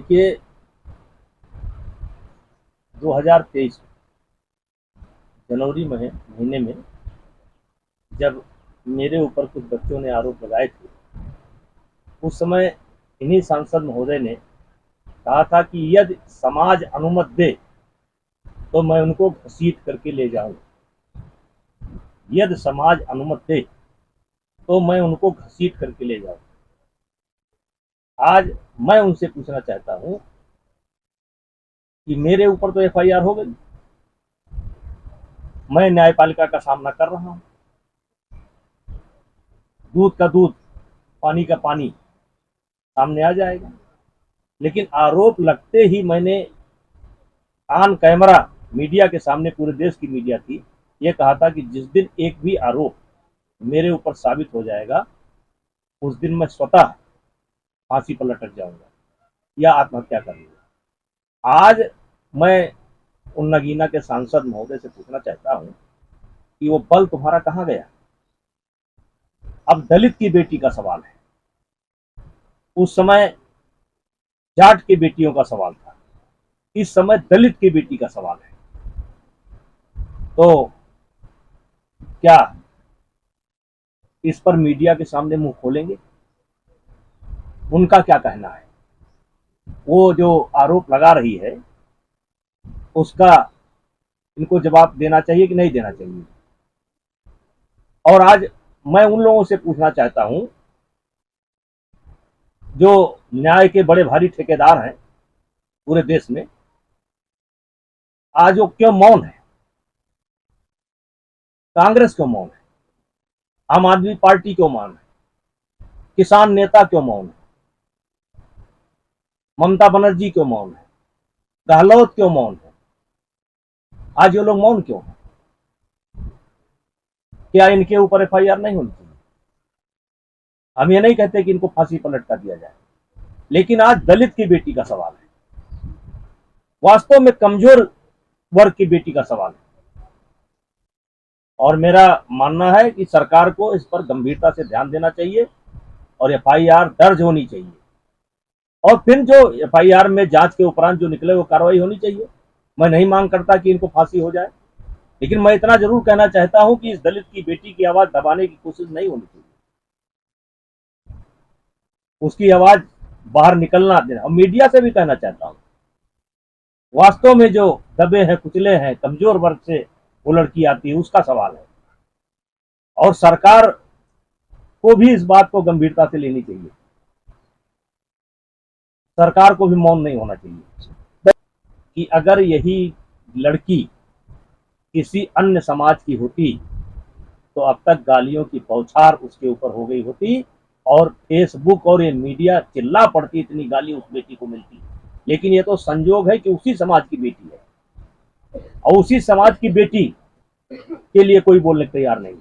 देखिए, 2023 जनवरी महीने में जब मेरे ऊपर कुछ बच्चों ने आरोप लगाए थे, उस समय इन्हीं सांसद महोदय ने कहा था कि यदि समाज अनुमति दे तो मैं उनको घसीट करके ले जाऊं। यदि समाज अनुमति दे तो मैं उनको घसीट करके ले जाऊं। आज मैं उनसे पूछना चाहता हूं कि मेरे ऊपर तो एफआईआर हो गई, मैं न्यायपालिका का सामना कर रहा हूं, दूध का दूध, पानी का पानी सामने आ जाएगा। लेकिन आरोप लगते ही मैंने ऑन कैमरा मीडिया के सामने, पूरे देश की मीडिया थी, ये कहा था कि जिस दिन एक भी आरोप मेरे ऊपर साबित हो जाएगा, उस दिन मैं स्वतः फांसी पर लटक जाऊंगा या आत्महत्या कर लूंगा। आज मैं उन नगीना के सांसद महोदय से पूछना चाहता हूं कि वो बल तुम्हारा कहां गया। अब दलित की बेटी का सवाल है, उस समय जाट की बेटियों का सवाल था, इस समय दलित की बेटी का सवाल है। तो क्या इस पर मीडिया के सामने मुंह खोलेंगे? उनका क्या कहना है? वो जो आरोप लगा रही है उसका इनको जवाब देना चाहिए कि नहीं देना चाहिए? और आज मैं उन लोगों से पूछना चाहता हूं जो न्याय के बड़े भारी ठेकेदार हैं पूरे देश में, आज वो क्यों मौन है? कांग्रेस क्यों मौन है? आम आदमी पार्टी क्यों मौन है? किसान नेता क्यों मौन है? ममता बनर्जी क्यों मौन है? गहलोत क्यों मौन है? आज ये लोग मौन क्यों है? क्या इनके ऊपर एफआईआर नहीं होनी चाहिए? हम ये नहीं कहते कि इनको फांसी पर लटका दिया जाए, लेकिन आज दलित की बेटी का सवाल है, वास्तव में कमजोर वर्ग की बेटी का सवाल है। और मेरा मानना है कि सरकार को इस पर गंभीरता से ध्यान देना चाहिए और एफआईआर दर्ज होनी चाहिए, और फिर जो एफआईआर में जांच के उपरांत जो निकले वो कार्रवाई होनी चाहिए। मैं नहीं मांग करता कि इनको फांसी हो जाए, लेकिन मैं इतना जरूर कहना चाहता हूं कि इस दलित की बेटी की आवाज दबाने की कोशिश नहीं होनी चाहिए, उसकी आवाज बाहर निकलना देना। और मीडिया से भी कहना चाहता हूं, वास्तव में जो दबे हैं, कुचले हैं, कमजोर वर्ग से वो लड़की आती है, उसका सवाल है, और सरकार को भी इस बात को गंभीरता से लेनी चाहिए। सरकार को भी मौन नहीं होना चाहिए कि अगर यही लड़की किसी अन्य समाज की होती तो अब तक गालियों की बौछार उसके ऊपर हो गई होती, और फेसबुक और ये मीडिया चिल्ला पड़ती, इतनी गाली उस बेटी को मिलती। लेकिन ये तो संजोग है कि उसी समाज की बेटी है, और उसी समाज की बेटी के लिए कोई बोलने तैयार नहीं।